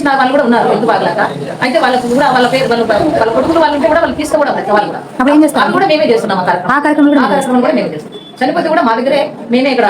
వచ్చిన వాళ్ళు కూడా ఉన్నారు హెల్త్ బాగలేక. అయితే వాళ్ళకు కూడా వాళ్ళ పేరు వాళ్ళ కొడుకులు వాళ్ళు ఉంటే కూడా వాళ్ళు తీసుకోవడం వాళ్ళు కూడా అప్పుడు ఏం చేస్తారు, అవి కూడా మేమే చేస్తున్నాం. ఆ కార్యక్రమం కూడా మేమే చేస్తాం. చనిపోతే కూడా మా దగ్గరే మేమే ఇక్కడ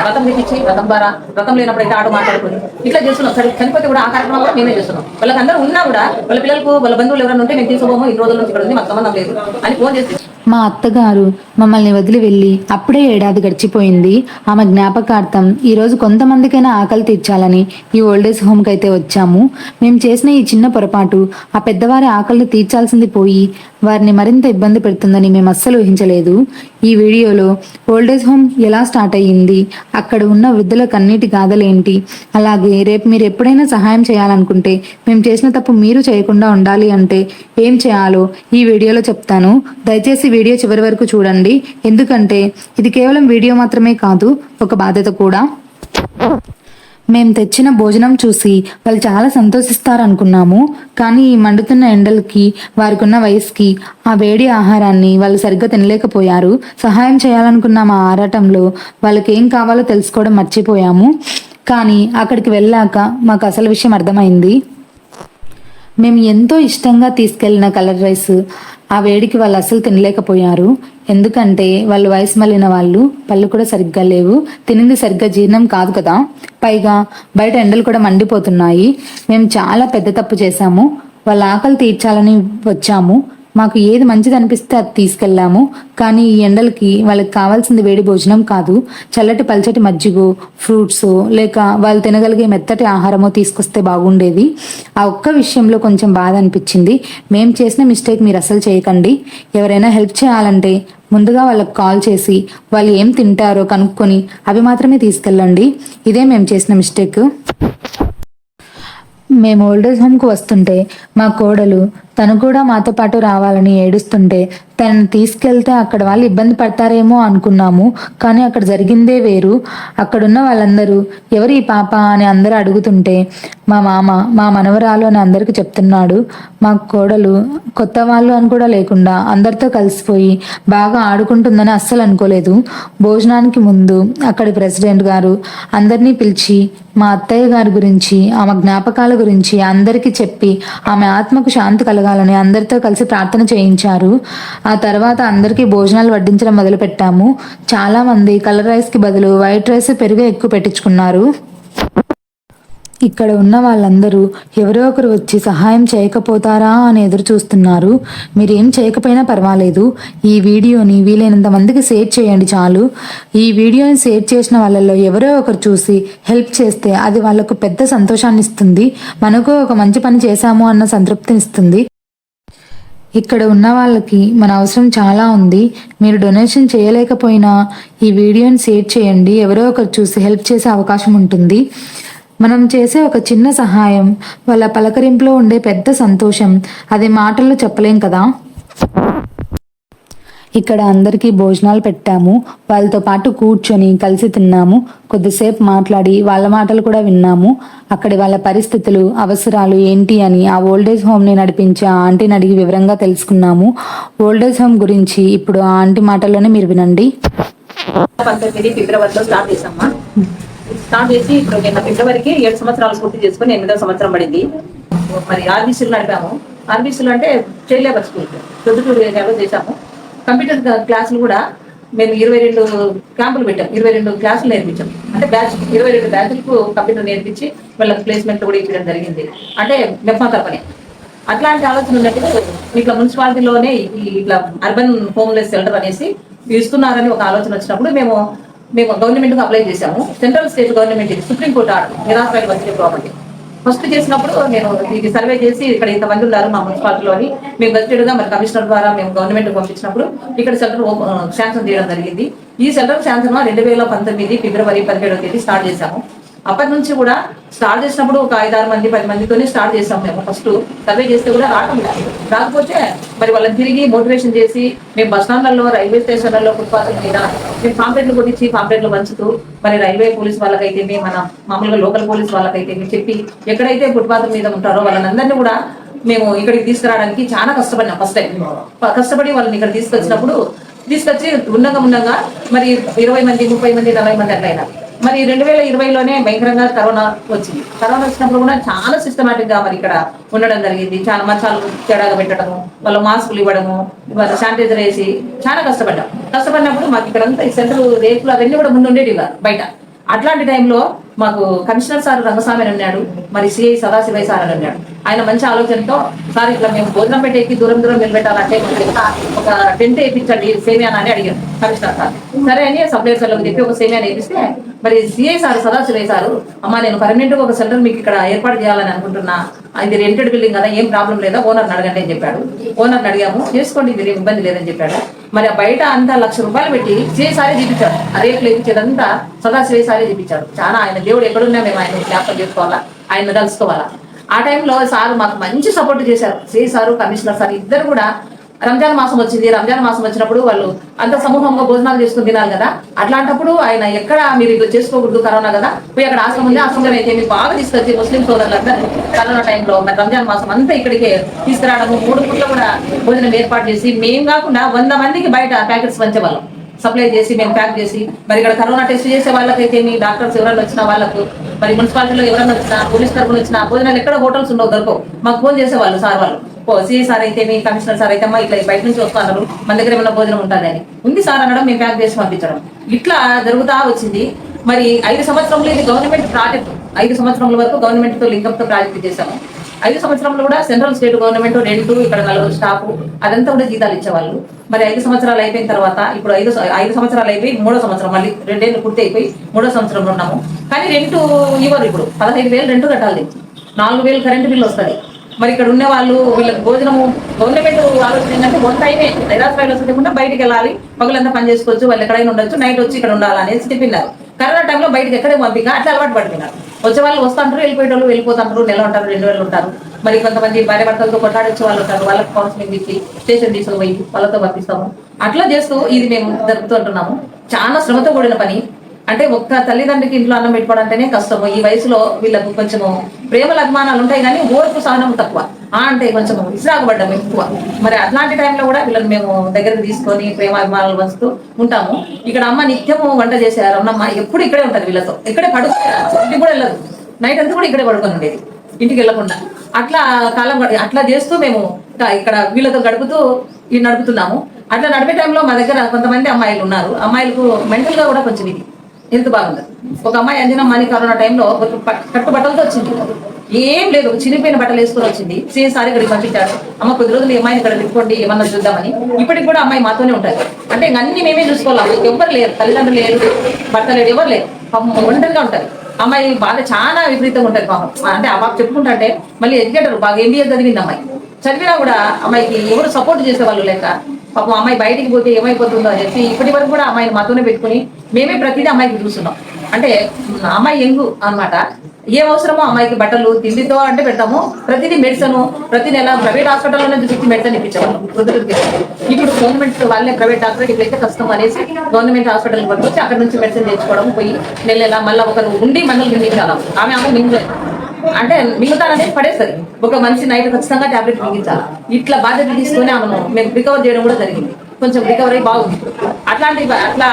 వ్రతం తెప్పించి వ్రతం ద్వారా వ్రతం లేనప్పుడు అయితే ఆడు మాట్లాడుకుని ఇట్లా చేస్తున్నాం. సరే చనిపోతే కూడా ఆ కార్యక్రమం కూడా మేమే చేస్తున్నాం. వాళ్ళకి అందరూ ఉన్నా కూడా వాళ్ళ పిల్లలకు వాళ్ళ బంధువులు ఎవరైనా ఉంటే మేము తీసుకోమో ఈ రోజుల నుంచి ఇక్కడ ఉంది మాకు సంబంధం లేదు అని ఫోన్ చేసి మా అత్తగారు మమ్మల్ని వదిలి వెళ్ళి అప్పుడే ఏడాది గడిచిపోయింది. ఆమె జ్ఞాపకార్థం ఈరోజు కొంతమందికైనా ఆకలి తీర్చాలని ఈ ఓల్డేజ్ హోమ్కి అయితే వచ్చాము. మేము చేసిన ఈ చిన్న పొరపాటు ఆ పెద్దవారి ఆకలిని తీర్చాల్సింది పోయి వారిని మరింత ఇబ్బంది పెడుతుందని మేము అస్సలు ఊహించలేదు. ఈ వీడియోలో ఓల్డేజ్ హోమ్ ఎలా స్టార్ట్ అయ్యింది, అక్కడ ఉన్న వృద్ధుల కన్నీటి గాథలేంటి, అలాగే రేపు మీరు ఎప్పుడైనా సహాయం చేయాలనుకుంటే మేము చేసిన తప్పు మీరు చేయకుండా ఉండాలి అంటే ఏం చేయాలో ఈ వీడియోలో చెప్తాను. దయచేసి వీడియో చివరి వరకు చూడండి, ఎందుకంటే ఇది కేవలం వీడియో మాత్రమే కాదు, ఒక బాధ్యత కూడా. మేము తెచ్చిన భోజనం చూసి వాళ్ళు చాలా సంతోషిస్తారనుకున్నాము. కానీ ఈ మండుతున్న ఎండలకి వారికి ఉన్న వయసుకి ఆ వేడి ఆహారాన్ని వాళ్ళు సరిగ్గా తినలేకపోయారు. సహాయం చేయాలనుకున్న మా ఆరాటంలో వాళ్ళకి ఏం కావాలో తెలుసుకోవడం మర్చిపోయాము. కానీ అక్కడికి వెళ్ళాక మాకు అసలు విషయం అర్థమైంది. మేము ఎంతో ఇష్టంగా తీసుకెళ్లిన కలర్ రైస్ ఆ వేడికి వాళ్ళు అసలు తినలేకపోయారు. ఎందుకంటే వాళ్ళు వయసు మళ్ళిన వాళ్ళు, పళ్ళు కూడా సరిగ్గా లేవు, తినింది సరిగ్గా జీర్ణం కాదు కదా. పైగా బయట ఎండలు కూడా మండిపోతున్నాయి. మేము చాలా పెద్ద తప్పు చేశాము. వాళ్ళ ఆకలి తీర్చాలని వచ్చాము. మాకు ఏది మంచిది అనిపిస్తే అది తీసుకెళ్లాము. కానీ ఈ ఎండలకి వాళ్ళకి కావాల్సింది వేడి భోజనం కాదు, చల్లటి పల్చటి మజ్జిగో, ఫ్రూట్స్, లేక వాళ్ళు తినగలిగే మెత్తటి ఆహారమో తీసుకొస్తే బాగుండేది. ఆ ఒక్క విషయంలో కొంచెం బాధ అనిపించింది. మేము చేసిన మిస్టేక్ మీరు అసలు చేయకండి. ఎవరైనా హెల్ప్ చేయాలంటే ముందుగా వాళ్ళకి కాల్ చేసి వాళ్ళు ఏం తింటారో కనుక్కొని అవి మాత్రమే తీసుకెళ్ళండి. ఇదే మేము చేసిన మిస్టేక్. మేము ఓల్డేజ్ హోమ్కి వస్తుంటే మా కోడలు తను కూడా మాతో పాటు రావాలని ఏడుస్తుంటే తనని తీసుకెళ్తే అక్కడ వాళ్ళు ఇబ్బంది పడతారేమో అనుకున్నాము. కానీ అక్కడ జరిగిందే వేరు. అక్కడున్న వాళ్ళందరూ ఎవరు ఈ పాప అని అందరూ అడుగుతుంటే మా మామ మా మనవరాలు అని అందరికీ చెప్తున్నాడు. మా కోడలు కొత్త వాళ్ళు అని కూడా లేకుండా అందరితో కలిసిపోయి బాగా ఆడుకుంటుందని అస్సలు అనుకోలేదు. భోజనానికి ముందు అక్కడి ప్రెసిడెంట్ గారు అందరినీ పిలిచి మా అత్తయ్య గారి గురించి, ఆమె జ్ఞాపకాల గురించి అందరికీ చెప్పి ఆమె ఆత్మకు శాంతి కలగాలని అందరితో కలిసి ప్రార్థన చేయించారు. ఆ తర్వాత అందరికీ భోజనాలు వడ్డించడం మొదలు పెట్టాము. చాలా మంది కలర్ రైస్ కి బదులు వైట్ రైస్, పెరుగు ఎక్కువ పెట్టించుకున్నారు. ఇక్కడ ఉన్న వాళ్ళందరూ ఎవరో ఒకరు వచ్చి సహాయం చేయకపోతారా అని ఎదురు చూస్తున్నారు. మీరేం చేయకపోయినా పర్వాలేదు, ఈ వీడియోని వీలైనంత మందికి షేర్ చేయండి చాలు. ఈ వీడియోని షేర్ చేసిన వాళ్ళల్లో ఎవరో ఒకరు చూసి హెల్ప్ చేస్తే అది వాళ్ళకు పెద్ద సంతోషాన్ని ఇస్తుంది. మనకు ఒక మంచి పని చేశాము అన్న సంతృప్తినిస్తుంది. ఇక్కడ ఉన్న వాళ్ళకి మన అవసరం చాలా ఉంది. మీరు డొనేషన్ చేయలేకపోయినా ఈ వీడియోని షేర్ చేయండి. ఎవరో ఒకరు చూసి హెల్ప్ చేసే అవకాశం ఉంటుంది. మనం చేసే ఒక చిన్న సహాయం వాళ్ళ పలకరింపులో ఉండే పెద్ద సంతోషం అది మాటల్లో చెప్పలేం కదా. ఇక్కడ అందరికీ భోజనాలు పెట్టాము. వాళ్ళతో పాటు కూర్చొని కలిసి తిన్నాము. కొద్దిసేపు మాట్లాడి వాళ్ళ మాటలు కూడా విన్నాము. అక్కడి వాళ్ళ పరిస్థితులు, అవసరాలు ఏంటి అని ఆ ఓల్డేజ్ హోమ్ని నడిపించే ఆ ఆంటీని అడిగి వివరంగా తెలుసుకున్నాము. ఓల్డేజ్ హోమ్ గురించి ఇప్పుడు ఆ ఆంటీ మాటల్లోనే మీరు వినండి. ఫిబ్రవరిలో స్టార్ట్ చేసి ఇప్పుడు నిన్న ఫిబ్రవరికి 7 సంవత్సరాలు పూర్తి చేసుకుని 8వ సంవత్సరం పడింది. మరి ఆర్బీసీలు నడిపాము. ఆర్బీసీలు అంటే చైల్డ్ లేబర్ స్కూల్ ప్రొద్దుటూరు ఏరియాలో చేశాము. కంప్యూటర్ క్లాసులు కూడా మేము 22 క్యాంపులు పెట్టాం. 22 క్లాసులు నేర్పించాం. అంటే బ్యాచ్ 22 బ్యాచ్లకు కంప్యూటర్ నేర్పించి వాళ్ళకి ప్లేస్మెంట్ కూడా ఇవ్వడం జరిగింది. అంటే మెఫ్మా తరపునే అట్లాంటి ఆలోచన ఉన్నప్పుడు ఇట్లా మున్సిపాలిటీలోనే ఇట్లా అర్బన్ హోమ్లెస్ షెల్టర్ అనేసి ఇస్తున్నారని ఒక ఆలోచన వచ్చినప్పుడు మేము గవర్నమెంట్కి అప్లై చేశాము. Central state government supreme court order నిరాశ్రయ వసతి ప్రాపర్టీ ఫస్ట్ చేసినప్పుడు నేను ఇది సర్వే చేసి ఇక్కడ ఇంతమంది ఉన్నారు మా మున్సిపాలిటీలోని మేము గజిటెడ్గా మరి కమిషనర్ ద్వారా మేము గవర్నమెంట్కి పంపించినప్పుడు ఇక్కడ షెల్టర్ శాంక్షన్ చేయడం జరిగింది. ఈ షెల్టర్ శాంక్షన్ 2019 ఫిబ్రవరి 17వ తేదీ స్టార్ట్ చేశాము. అప్పటి నుంచి కూడా స్టార్ట్ చేసినప్పుడు ఒక 5-6 మంది 10 మందితోనే స్టార్ట్ చేసాం. మేము ఫస్ట్ సర్వే చేస్తే కూడా రాకపోతే మరి వాళ్ళని తిరిగి మోటివేషన్ చేసి మేము బస్ స్టాండ్లలో, రైల్వే స్టేషన్లలో, ఫుట్పాత్ల మీద మేము పాంప్లెట్లు కొట్టించి పాంప్లెట్లు పంచుతూ మరి రైల్వే పోలీస్ వాళ్ళకైతే మన మామూలుగా లోకల్ పోలీస్ వాళ్ళకైతే చెప్పి ఎక్కడైతే ఫుట్పాత్ల మీద ఉంటారో వాళ్ళందరినీ కూడా మేము ఇక్కడికి తీసుకురావడానికి చాలా కష్టపడినాం. ఫస్ట్ టైం కష్టపడి వాళ్ళని ఇక్కడ తీసుకొచ్చి ఉండగా మరి 20 మంది, 30 మంది, 40 మంది అట్లా అయినా మరి 2020లోనే భయంకరంగా కరోనా వచ్చింది. కరోనా వచ్చినప్పుడు కూడా చాలా సిస్టమేటిక్ గా మరి ఇక్కడ ఉండడం జరిగింది. చాలా మంచాలు తేడాగా పెట్టడము, వాళ్ళ మాస్కులు ఇవ్వడము, వాళ్ళ శానిటైజర్ వేసి చాలా కష్టపడినప్పుడు మాకు ఇక్కడంతా ఈ సెంటర్ రేకులు అవన్నీ కూడా ముందు ఉండేవి కాదు బయట. అట్లాంటి టైంలో మాకు కమిషనర్ సార్ రంగస్వామి అని అన్నాడు, మరి సిఐ సదాశివయ్య సార్ అని అన్నాడు. ఆయన మంచి ఆలోచనతో సార్ ఇట్లా మేము భోజనం పెట్టేకి దూరం నిలబెట్టాలంటే ఒక టెంట్ వేయించండి సేమియానా అని అడిగారు కమిషనర్ సార్. సరే అని సప్లైర్స్ వాళ్ళకి చెప్పి ఒక సేమియాని వేపిస్తే మరి సిఐ సార్ సదాశివయ్య సారు, అమ్మ నేను పర్మనెంట్ ఒక సెంటర్ మీకు ఇక్కడ ఏర్పాటు చేయాలని అనుకుంటున్నా, ఇది రెంటెడ్ బిల్డింగ్ కదా, ఏం ప్రాబ్లం లేదా, ఓనర్ని అడగండి అని చెప్పాడు. ఓనర్ని అడిగాము, చేసుకోండి ఇది ఇబ్బంది లేదని చెప్పాడు. మరి ఆ బయట అంతా ₹1,00,000 పెట్టి సిఐ సారే చూపించాడు. ఆ రేట్లు వేయించేదంతా సదాశివయ్య సారే చూపించాడు. చాలా ఆయన దేవుడు ఎక్కడున్నా మేము ఆయన జ్ఞాపకం చేసుకోవాలా, ఆయన కలుసుకోవాలా. ఆ టైంలో సార్ మాకు మంచి సపోర్ట్ చేశారు. సిఐ సారు కమిషనర్ సార్ ఇద్దరు కూడా. రంజాన్ మాసం వచ్చింది, రంజాన్ మాసం వచ్చినప్పుడు వాళ్ళు అంత సమూహంగా భోజనాలు చేసుకుని తినాలి కదా, అట్లాంటప్పుడు ఆయన ఎక్కడ మీరు ఇది చేసుకోకూడదు కరోనా కదా, పోయి అక్కడ ఆశ్రమం ఉంది, ఆశ్రమంలో అయితే మీరు బాగా తీసుకొచ్చి ముస్లిం సోదరులందరూ కరోనా టైంలో మరి రంజాన్ మాసం అంతా ఇక్కడికే తీసుకురావడము, 3 పూట్ల కూడా భోజనం ఏర్పాటు చేసి మేము కాకుండా 100 మందికి బయట ప్యాకెట్స్ పంచేవాళ్ళం, సప్లై చేసి మేము ప్యాక్ చేసి. మరి ఇక్కడ కరోనా టెస్ట్ చేసే వాళ్ళకైతే మీ డాక్టర్స్ ఎవరైనా వచ్చిన వాళ్ళకు, మరి మున్సిపాలిటీలో ఎవరైనా వచ్చినా, పోలీస్ తరఫున వచ్చినా, భోజనాలు ఎక్కడ హోటల్స్ ఉండవు దొరకవు, మాకు ఫోన్ చేసేవాళ్ళు సార్ వాళ్ళు. సిఐ సార్ అయితే మీ కమిషనర్ సార్ అయితే అమ్మా ఇట్లా బయట నుంచి వస్తున్నారు, మన దగ్గర ఏమైనా భోజనం ఉంటుంది అని ఉంది సార్ అనడం, మేము ప్యాక్ చేసి పంపించడం, ఇట్లా జరుగుతా వచ్చింది. మరి 5 సంవత్సరంలో ఇది గవర్నమెంట్ ప్రాజెక్ట్. 5 సంవత్సరాల వరకు గవర్నమెంట్ తో లింకప్ తో ప్రాజెక్ట్ చేశాము. 5 సంవత్సరంలో కూడా సెంట్రల్ స్టేట్ గవర్నమెంట్ రెంట్, ఇక్కడ 4 స్టాఫ్ అదంతా కూడా జీతాలు ఇచ్చేవాళ్ళు. మరి 5 సంవత్సరాలు అయిపోయిన తర్వాత ఇప్పుడు 5 సంవత్సరాలు అయిపోయి 3వ సంవత్సరం, మళ్ళీ 2 ఏళ్ళు పూర్తి అయిపోయి 3వ సంవత్సరంలో ఉన్నాము. కానీ రెంట్ ఇవ్వరు. ఇప్పుడు 15,000 రెంట్ కట్టాలి, 4,000 కరెంటు బిల్లు వస్తుంది. మరి ఇక్కడ ఉన్న వాళ్ళు వీళ్ళకి భోజనము గవర్నమెంట్ ఆలోచన ఏంటంటే వన్ టైమే హైదరాబాద్ వస్తుండకుండా బయటికి వెళ్ళాలి, పగులంతా పని చేసుకోవచ్చు, వాళ్ళు ఎక్కడైనా ఉండొచ్చు, నైట్ వచ్చి ఇక్కడ ఉండాలనేసి చెప్పినారు. కరోనా టైంలో బయటకు ఎక్కడే పంపిక అట్లా అలవాటు పడిపోయినారు. వచ్చే వాళ్ళు వస్తుంటారు, వెళ్ళిపోయేటోళ్ళు వెళ్ళిపోతుంటారు, నెల ఉంటారు, 2 నెలలు ఉంటారు. మరి కొంతమంది భార్య భర్తలతో కొట్లాడించే వాళ్ళు ఉంటారు, వాళ్ళకి కౌన్సిలింగ్ ఇచ్చి స్టేషన్ తీసుకుపోయి వాళ్ళతో పంపిస్తాము. అట్లా చేస్తూ ఇది మేము జరుపుతుంటున్నాము. చాలా శ్రమతో కూడిన పని. అంటే ఒక్క తల్లిదండ్రికి ఇంట్లో అన్నం పెట్టుకోవడంటేనే కష్టము. ఈ వయసులో వీళ్ళకు కొంచెము ప్రేమల అభిమానాలు ఉంటాయి కానీ ఓర్పు సహనం తక్కువ, అంటే కొంచెం విసిరాగబడ్డం ఎక్కువ. మరి అట్లాంటి టైంలో కూడా వీళ్ళని మేము దగ్గరకు తీసుకొని ప్రేమ అభిమానాలు పంచుతూ ఉంటాము. ఇక్కడ అమ్మ నిత్యము వంట చేసేవారు. అమ్మ ఎప్పుడు ఇక్కడే ఉంటుంది వీళ్ళతో, ఇక్కడే పడుకుంటారు, ఇంటికి కూడా వెళ్ళదు, నైట్ అంతా కూడా ఇక్కడే పడుకొని ఉండేది, ఇంటికి వెళ్ళకుండా. అట్లా కాలం అట్లా చేస్తూ మేము ఇక్కడ వీళ్ళతో గడుపుతూ నడుపుతున్నాము. అట్లా నడిపే టైంలో మా దగ్గర కొంతమంది అమ్మాయిలు ఉన్నారు. అమ్మాయిలకు మెంటల్ గా కూడా కొంచెం ఇది హెల్త్ బాగుంది. ఒక అమ్మాయి అంజనమ్మ అని కరోనా టైంలో కట్టు బట్టలతో వచ్చింది, ఏం లేదు, చిరిగిపోయిన బట్టలు వేసుకొని వచ్చింది. సారి ఇక్కడికి పంపించాడు, అమ్మ కొద్ది రోజులు ఈ అమ్మాయిని ఇక్కడ పెట్టుకోండి ఏమన్నా చూద్దామని. ఇప్పటికి కూడా అమ్మాయి మాతోనే ఉంటుంది. అంటే అన్ని మేమే చూసుకోవాలి, ఎవరు లేరు, తల్లిదండ్రులు లేరు, భర్త లేరు, ఎవరు లేరు, పాపం ఒంటరిగా ఉంటుంది. అమ్మాయి బాధ చాలా విపరీతంగా ఉంటుంది పాపం. అంటే ఆ పాప చెప్పుకుంటే మళ్ళీ ఎడ్యుకేటర్, బాగా MBA చదివింది అమ్మాయి. చదివినా కూడా అమ్మాయికి ఎవరు సపోర్ట్ చేసేవాళ్ళు లేక పాపం అమ్మాయి బయటికి పోతే ఏమైపోతుందో అని చెప్పి ఇప్పటి వరకు కూడా అమ్మాయిని మాతోనే పెట్టుకుని మేమే ప్రతిదీ అమ్మాయికి చూస్తున్నాం. అంటే అమ్మాయి యంగు అన్నమాట. ఏం అవసరమో అమ్మాయికి బట్టలు, తిండితో అంటే పెడతాము. ప్రతిదీ మెడిసిన్, ప్రతి నెల ప్రైవేట్ హాస్పిటల్లోనే చూసి మెడిసిన్ ఇప్పించేవాళ్ళం. ఇప్పుడు గవర్నమెంట్ వాళ్ళే ప్రైవేట్ డాక్టర్ ఇట్లయితే కష్టం అనేసి గవర్నమెంట్ హాస్పిటల్కి పట్టుకొచ్చి అక్కడ నుంచి మెడిసిన్ తెచ్చుకోవడం, పోయి నెల మళ్ళీ ఒకరు ఉండి మనల్ని మింగించాలి. ఆమె మింగలేదు, అంటే మిగతాననేది పడేస్తుంది. ఒక మనిషి నైట్ ఖచ్చితంగా టాబ్లెట్ మింగించాలి. ఇట్లా బాధ్యత తీసుకొని ఆమెను మేము రికవర్ చేయడం కూడా జరిగింది. కొంచెం రికవరీ బాగుంది. అట్లా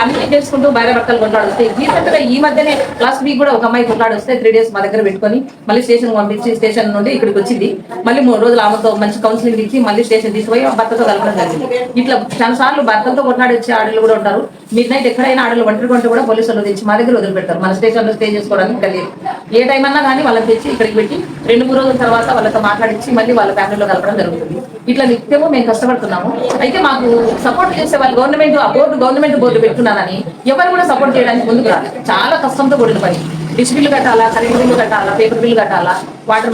అన్ని చేసుకుంటూ భార్య భర్తలు కొట్లాడొస్తే రీసెంట్గా ఈ మధ్యనే లాస్ట్ వీక్ కూడా ఒక అమ్మాయి కొట్లాడొస్తే 3 days మా దగ్గర పెట్టుకొని మళ్ళీ స్టేషన్ పంపించి స్టేషన్ నుండి ఇక్కడికి వచ్చింది. మళ్ళీ 3 రోజులు ఆమెతో మంచి కౌన్సిలింగ్ ఇచ్చి మళ్ళీ స్టేషన్ తీసుకుపోయి భర్తతో కలపడం జరిగింది. ఇట్లా చాలా సార్లు భర్తలతో కొట్లాడి వచ్చే ఆడలు కూడా ఉంటారు. మిడ్ నైట్ ఎక్కడైనా ఆడలు ఒంటరి కొంటే కూడా పోలీసులు తెచ్చి మా దగ్గర వదిలిపెడతారు. మన స్టేషన్లో స్టే చేసుకోవడానికి తెలియదు. ఏ టైం అన్నా కానీ వాళ్ళని తెచ్చి ఇక్కడికి పెట్టి 2-3 రోజుల తర్వాత వాళ్ళతో మాట్లాడించి మళ్ళీ వాళ్ళ ఫ్యామిలీలో కలపడం జరుగుతుంది. ఇట్లా నిత్యము మేము కష్టపడుతున్నాము. అయితే మాకు సపోర్ట్ చేసే వాళ్ళు గవర్నమెంట్ బోర్డు పెట్టుకున్నానని ఎవరు కూడా సపోర్ట్ చేయడానికి ముందుకు రాలేదు. చాలా కష్టంతో కూడిన పని. డిష్ బిల్లు కట్టాలా, కరెంట్ బిల్లు కట్టాలా, పేపర్ బిల్లు కట్టాలా,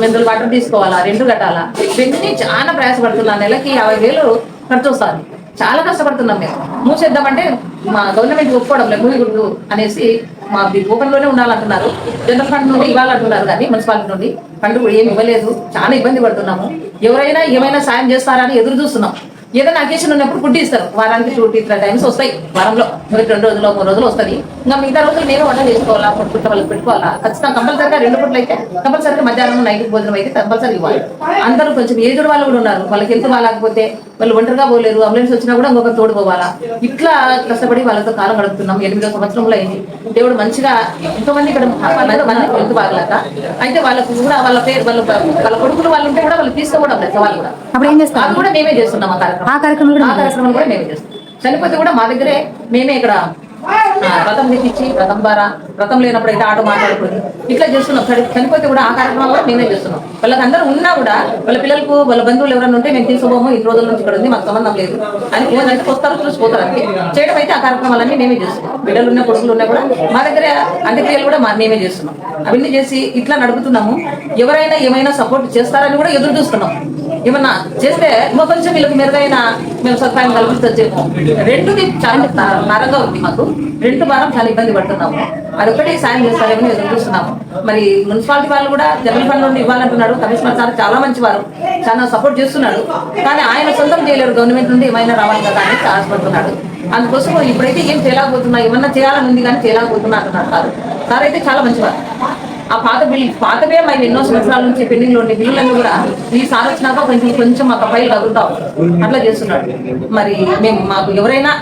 మినరల్ వాటర్ తీసుకోవాలా, రెంట్ కట్టాలా, ఇవన్నీ చాలా ప్రయాసపడుతున్నా. నెలకి 50,000 ఖర్చు వస్తుంది. చాలా కష్టపడుతున్నాం. మేము మూసేద్దామంటే మా గవర్నమెంట్ ఒప్పుకోవడం లేదు, మూయకూడదు అనేసి మా ఓపెన్ లోనే ఉండాలంటున్నారు. జనరల్ ఫండ్ నుండి ఇవ్వాలంటున్నారు కానీ మున్సిపాలిటీ నుండి ఫండ్ కూడా ఏమి ఇవ్వలేదు. చాలా ఇబ్బంది పడుతున్నాము. ఎవరైనా ఏమైనా సాయం చేస్తారని ఎదురు చూస్తున్నాం. ఏదైనా అకేషన్ ఉన్నప్పుడు ఫుడ్ ఇస్తారు. వారానికి 2-3 times వస్తాయి. వారంలో 2 రోజులు 3 రోజులు వస్తుంది. ఇంకా మిగతా రోజులు నేను వంట చేసుకోవాలా, పుట్ట వాళ్ళకి పెట్టుకోవాలా. ఖచ్చితంగా కంపల్సరిగా 2 పూటలు అయితే కంపల్సరిగా మధ్యాహ్నం నైట్ భోజనం అయితే కంపల్సరీ ఇవ్వాలి. అందరూ కొంచెం ఏజ్డ్ వాళ్ళు కూడా ఉన్నారు, వాళ్ళకి హెల్త్ బాగాలేకపోతే వాళ్ళు ఒంటరిగా పోలేరు, అంబులెన్స్ వచ్చినా కూడా ఇంకొక తోడు పోవాలా. ఇట్లా కష్టపడి వాళ్ళతో కాలం గడుపుతున్నాం. 8వ సంవత్సరంలో అయింది. దేవుడు మంచిగా ఎంతోమంది ఇక్కడ మందికి హెల్త్ బాగలేక అయితే వాళ్ళకు కూడా వాళ్ళ పేరు వాళ్ళ కొడుకులు వాళ్ళు ఉంటే కూడా వాళ్ళు తీసుకోవడం లేదు. వాళ్ళు కూడా అప్పుడు ఏం చేస్తారు? అది కూడా మేమే చేస్తున్నాం. ఆ కార్యక్రమం కూడా మేమే చేస్తున్నాం. చనిపోతే కూడా మా దగ్గరే మేమే ఇక్కడ వ్రతం తెప్పించి వ్రతం ద్వారా, వ్రతం లేనప్పుడు అయితే ఆటో మాట్లాడుకొని ఇట్లా చేస్తున్నాం. చనిపోతే కూడా ఆ కార్యక్రమం కూడా మేమే చేస్తున్నాం. వాళ్ళకి అందరూ ఉన్నా కూడా వాళ్ళ పిల్లలకు వాళ్ళ బంధువులు ఎవరైనా ఉంటే మేము తీసుకోమో, ఈ రోజుల నుంచి ఇక్కడ ఉంది, మాకు సంబంధం లేదు అని ఫోన్ అంటే వస్తారు, చూసిపోతారు. అంతే చేయడం అయితే ఆ కార్యక్రమాలన్నీ మేమే చేస్తున్నాం. బిడ్డలు ఉన్న కొడుకులు ఉన్నా కూడా మా దగ్గర అంత్యక్రియలు కూడా మేమే చేస్తున్నాం. అవన్నీ చేసి ఇట్లా నడుపుతున్నాము. ఎవరైనా ఏమైనా సపోర్ట్ చేస్తారని కూడా ఎదురు చూస్తున్నాం. ఏమన్నా చేస్తే ఇంకా కొంచెం వీళ్ళకి మెరుగైన మేము సదుపాయం కల్పిస్తేమో. రెండుది చాలా భారంగా ఉంది మాకు. 2 వారం చాలా ఇబ్బంది పడుతున్నాము. అదొకటి సాయం చేస్తారేమో ఎదురు చూస్తున్నాము. మరి మున్సిపాలిటీ వాళ్ళు కూడా జనరల్ ఫండ్ నుండి ఇవ్వాలంటున్నాడు. కమిషనర్ సార్ చాలా మంచి వారు, చాలా సపోర్ట్ చేస్తున్నాడు. కానీ ఆయన సొంతం చేయలేరు, గవర్నమెంట్ నుండి ఏమైనా రావాలి కదా అని ఆశపడుతున్నాడు. అందుకోసం ఇప్పుడైతే ఏం చేయలేకపోతున్నా, ఏమన్నా చేయాలని ఉంది కానీ చేయలేకపోతున్నా అంటున్నారు సార్ అయితే చాలా మంచివారు. ఆ పాతవే మరి ఎన్నో సంవత్సరాల నుంచి పెండింగ్ లో ఉండే బిల్లులన్నీ కూడా ఈ సార్ వచ్చినాక కొంచెం మాకు ఫైల్ కదులుతాం అట్లా చేస్తున్నాడు. మరి మేము మాకు ఎవరైనా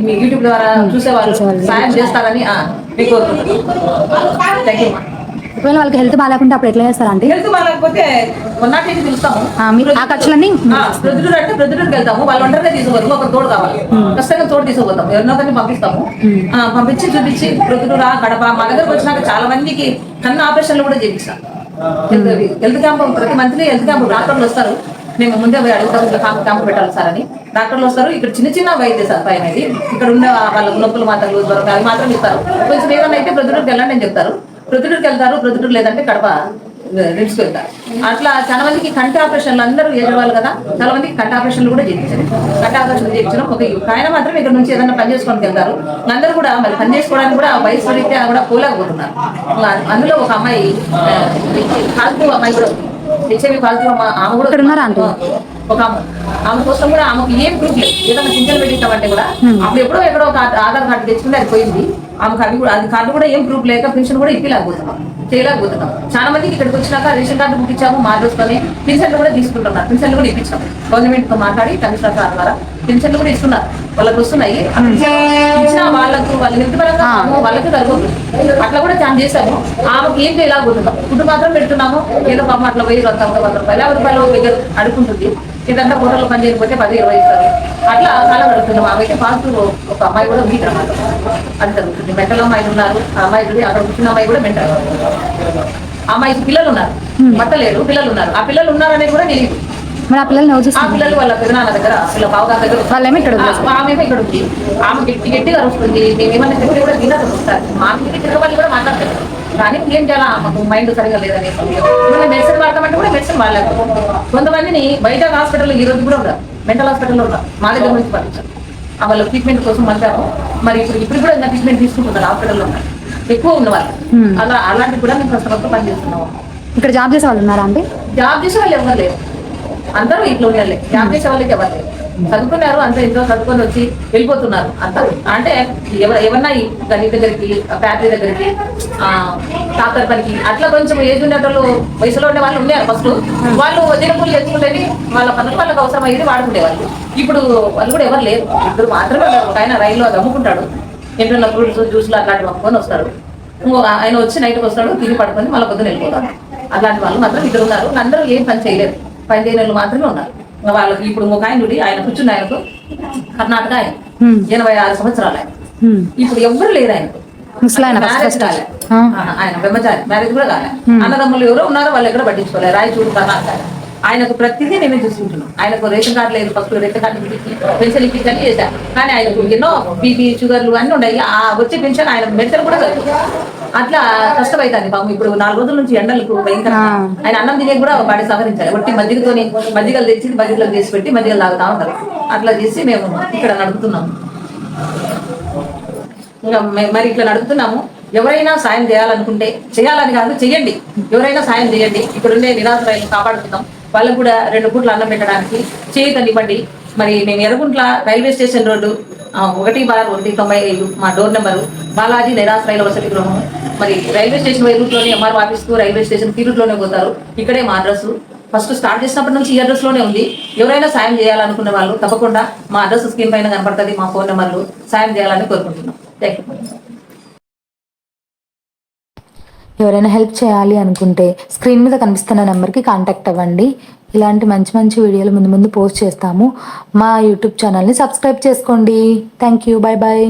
మీ యూట్యూబ్ ద్వారా చూసేవాళ్ళు సాయం చేస్తారని మీకు కోరుకుంటున్నాను. Thank you. ఒకవేళ వాళ్ళకి హెల్త్ బాగాలేకుంటే అప్పుడు ఎట్లా చేస్తారంటే? హెల్త్ బాగాలేకపోతే 108 పిలుస్తాము. ఆ ఖర్చులన్నీ ప్రొద్దుటూరు అంటే ప్రొద్దుటూరుకి వెళ్తాము. వాళ్ళు ఒంటరిగా తీసుకోవద్దు, ఒక తోడు కావాలి. ఖచ్చితంగా తోడు తీసుకుపోతాం. ఎవరినొకరిని పంపిస్తాము. పంపించి చూపించి ప్రొద్దుటూరు కడప మా దగ్గరకు వచ్చినాక చాలా మందికి కన్ను ఆపరేషన్లు కూడా చేయించాం. హెల్త్ క్యాంప్ ప్రతి మంత్లీ హెల్త్ క్యాంప్ డాక్టర్లు వస్తారు. మేము ముందే పోయి అడుగుతాం, ఇట్లా క్యాంప్ పెట్టాలి సార్ అని. డాక్టర్లు వస్తారు. ఇక్కడ చిన్న వైద్య సదుపాయం అనేది ఇక్కడ ఉన్న వాళ్ళ నొప్పులు మాత్రలు జ్వరం అవి మాత్రం ఇస్తారు. కొంచెం ఏదైనా అయితే ప్రొద్దుటూరుకి వెళ్ళండి అని చెప్తారు. ప్రొద్దుటూరుకి వెళ్తారు. ప్రొద్దుటూరు లేదంటే కడప రిమ్స్కి వెళ్తారు. అట్లా చాలా మందికి కంటి ఆపరేషన్లు అందరూ ఎదురవాలి కదా, చాలా మందికి కంటి ఆపరేషన్లు కూడా చేయించారు. కంటి ఆపరేషన్లు చేయించడం ఒక ఆయన మాత్రం ఇక్కడ నుంచి ఏదైనా పని చేసుకోవడానికి వెళ్తారు. అందరూ కూడా మరి పని చేసుకోవడానికి కూడా వయసు రీత్యా కూడా పోలేకపోతున్నారు. అందులో ఒక అమ్మాయి కాల్తూ అమ్మాయి కూడా హెచ్ఐవి పాజిటివ్ ఆమె కూడా ఒక ఆమె కోసం కూడా ఆమెకు ఏం ప్రూఫ్ లేదు. ఏదైనా పింఛన్ పెట్టిస్తామంటే కూడా అప్పుడు ఎప్పుడో ఎక్కడో ఒక ఆధార్ కార్డు తెచ్చుకుంటే అది పోయింది. ఆమెకు అది కూడా అది కార్డు కూడా ఏం ప్రూఫ్ లేక పెన్షన్ కూడా ఇప్పలేకపోతున్నాం, చేయలేకపోతున్నాం. చాలా మందికి ఇక్కడికి వచ్చినాక రేషన్ కార్డు బుక్ ఇచ్చాము, మార్చుకొని పెన్షన్లు కూడా తీసుకుంటున్నారు. పెన్షన్లు కూడా ఇప్పించాము. గవర్నమెంట్ తో మాట్లాడి కమిషనర్ సార్ ద్వారా పెన్షన్లు కూడా ఇస్తున్నారు. వాళ్ళకి వస్తున్నాయి. ఇచ్చిన వాళ్ళకు వాళ్ళ హెల్త్ పరంగా వాళ్ళకి సరిపోతుంది. అట్లా కూడా చాలా చేశాము. ఆమెకు ఏం చేయలేకపోతున్నాం. ఫుడ్ మాత్రం పెడుతున్నాము. ఏదో పాపం అట్లా 1000 రూపాయలు 50 రూపాయలు అడుగుంటుంది. ఇదంతా హోటల్లో పని చేయకపోతే 10-20 ఇస్తారు. అట్లా చాలా అడుగుతున్నాం. ఆమె పాజిటివ్ ఒక అమ్మాయి కూడా ఉంది అన్నమాట. అది జరుగుతుంది. మెంటల్ అమ్మాయిలు ఉన్నారు. ఆ అమ్మాయి అక్కడ కూర్చున్న అమ్మాయి కూడా మెంటల్. అమ్మాయికి పిల్లలు ఉన్నారు, పట్టలేరు, పిల్లలు ఉన్నారు. ఆ పిల్లలు ఉన్నారనేది కూడా తెలియదు. మరి ఆ పిల్లలు ఆ పిల్లలు వాళ్ళ పెదనాన్న దగ్గర వాళ్ళ బావగారి దగ్గర వాళ్ళేమో ఇక్కడ ఆమెమో ఇక్కడ ఉంది. ఆమె గట్టిగా వస్తుంది. మేమేమన్నా చెప్పి కూడా తినదు వస్తారు. మా తిరిగి వాళ్ళు కూడా మాట్లాడతారు. కానీ ఏం చేయాలా, మాకు మైండ్ సరిగా లేదని మెడిసిన్ వాడతామంటే కూడా మెడిసిన్ వాడలేదు. కొంతమందిని బయట హాస్పిటల్లో ఈ రోజు కూడా ఉన్నారు, మెంటల్ హాస్పిటల్లో ఉన్నారు. మా దగ్గర నుంచి పంపించారు. వాళ్ళ ట్రీట్మెంట్ కోసం పంపాము. మరి ఇప్పుడు కూడా ఇంకా ట్రీట్మెంట్ తీసుకుంటున్నారు. హాస్పిటల్లో ఉన్నారు ఎక్కువ ఉన్నవాళ్ళు. అలాంటివి కూడా మేము కష్టపడుతూ పనిచేస్తున్నాము. ఇక్కడ జాబ్ చేసే వాళ్ళు ఉన్నారా అంటే? జాబ్ చేసే వాళ్ళు ఎవరు లేరు, అందరూ ఇంట్లో ఉండాలి. జాబ్ చేసే వాళ్ళకి ఎవరు లేరు. చదువుకున్నారు, అంతా ఇంట్లో చదువుకొని వచ్చి వెళ్ళిపోతున్నారు. అంత అంటే ఎవరన్నా గని దగ్గరికి, ఫ్యాక్టరీ దగ్గరికి, డాక్టర్ పనికి అట్లా కొంచెం ఏజ్ ఉండేటోళ్ళు వయసులో ఉండే వాళ్ళు ఉండేవారు. ఫస్ట్ వాళ్ళు వదినపులు తెచ్చుకుంటేది వాళ్ళ పనులు వాళ్ళకి అవసరం అయ్యేది వాడుకునేవాళ్ళు. ఇప్పుడు వాళ్ళు కూడా ఎవరు లేరు. ఇద్దరు మాత్రమే ఉన్నారు. ఒక ఆయన రైల్లో అది అమ్ముకుంటాడు. ఇంట్లో ఫ్రూట్స్ జ్యూస్లు అట్లాంటివి అమ్ముకొని వస్తాడు. ఇంకొక ఆయన వచ్చి నైట్కి వస్తాడు, తిని పడుకొని మళ్ళీ పొద్దున వెళ్ళిపోతారు. అలాంటి వాళ్ళు మాత్రం ఇద్దరు ఉన్నారు. అందరూ ఏం పని చేయలేరు, పని చేయని వాళ్ళు మాత్రమే ఉన్నారు. వాళ్ళకి ఇప్పుడు ఒక ఆయన చూడి ఆయన కూర్చున్న ఆయనకు కర్ణాటక ఆయన 86 సంవత్సరాలు ఆయన. ఇప్పుడు ఎవ్వరు లేరు ఆయనకు. మ్యారేజ్ కాలే, ఆయన బ్రహ్మచారి, మ్యారేజ్ కూడా కాలే. అన్నదమ్ములు ఎవరో ఉన్నారో వాళ్ళు ఎక్కడ పట్టించుకోలేదు. రాయచూడు కర్ణాటక. ఆయనకు ప్రతిదీ మేమే చూసుకుంటున్నాం. ఆయనకు రేషన్ కార్డు లేదు. ఫస్ట్ రేషన్ కార్డు ఇప్పించి పెన్షన్ ఇప్పించని చేశారు. కానీ ఆయనకు ఎన్నో బీపీ షుగర్లు అన్నీ ఉన్నాయి. ఆ వచ్చే పెన్షన్ ఆయన మెడిసిన్ కూడా కాదు. అట్లా కష్టమైతుంది పాపం. ఇప్పుడు 4 రోజుల నుంచి ఎండలకు భయంకర. ఆయన అన్నం తినే కూడా వాడి సహకరించాలి. ఒట్టి మజ్జిగతోని మజ్జిగలు తెచ్చి మజ్జిగలు చేసి పెట్టి మజ్జిగలు తాగుతా ఉంటారు. అట్లా చేసి మేము ఇక్కడ నడుపుతున్నాము. ఇంకా మరి ఇట్లా నడుపుతున్నాము. ఎవరైనా సాయం చేయాలనుకుంటే, చేయాలని కాదు చెయ్యండి, ఎవరైనా సాయం చేయండి. ఇక్కడుండే నిరాశ్రయాలను కాపాడుతున్నాం. వాళ్ళకు కూడా 2 పూట్ల అన్నం పెట్టడానికి చేయూతనివ్వండి. మరి మేము ఎర్రగుంట్ల రైల్వే స్టేషన్ రోడ్డు 1/195 మా డోర్ నెంబరు. బాలాజీ నిరాశ్రయుల వసతి గృహం. మరి రైల్వే స్టేషన్ రూట్లోనే ఎంఆర్ఓ ఆఫీస్కు రైల్వే స్టేషన్ ఈ రూట్లోనే పోతారు. ఇక్కడే మా అడ్రస్. ఫస్ట్ స్టార్ట్ చేసినప్పటి నుంచి ఈ అడ్రస్లోనే ఉంది. ఎవరైనా సాయం చేయాలనుకున్న వాళ్ళు తప్పకుండా మా అడ్రస్ స్క్రీన్ పైన కనపడుతుంది, మా ఫోన్ నెంబర్లు, సాయం చేయాలని కోరుకుంటున్నాం. Thank you. ఎవరైనా హెల్ప్ చేయాలి అనుకుంటే స్క్రీన్ మీద కనిపిస్తున్న నెంబర్కి కాంటాక్ట్ అవ్వండి. ఇలాంటి మంచి మంచి వీడియోలు ముందు ముందు పోస్ట్ చేస్తాము. మా యూట్యూబ్ ఛానల్ని సబ్స్క్రైబ్ చేసుకోండి. Thank you. Bye bye.